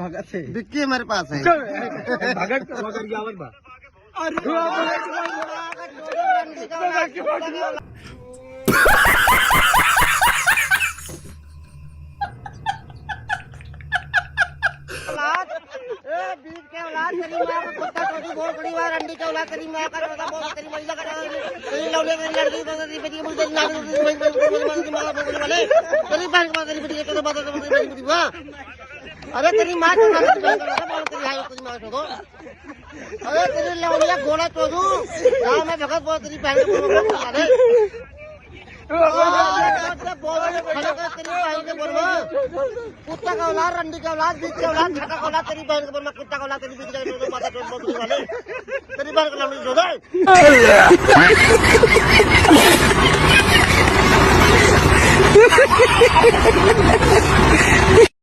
भगत है विक्की हमारे पास है। भगत बीज के औलाद तेरी माँ का कुत्ता चौथी बहुत बड़ी बार अंडी के औलाद तेरी माँ का चौथा बहुत तेरी महिला का तेरी लौले मेरी लड़की को तेरी बेटी को तेरी नानी को तेरी माँ का बोलने वाले तेरी बहन के पास तेरी बेटी के तो बात तेरी बेटी हुआ। अरे तेरी माँ के नाम तेरी हाई तेरी माँ को अरे तेरी लौलिया घोड़ा चोदू गाँव में भगत बहुत तेरी बहन को कुत्ता का औलाद रंडी का औलाद बीच का औलाद छठा का औलाद तेरी बहन के बोल कुत्ता का औलाद तेरी बीच का माता वाले तेरी बहन का नाम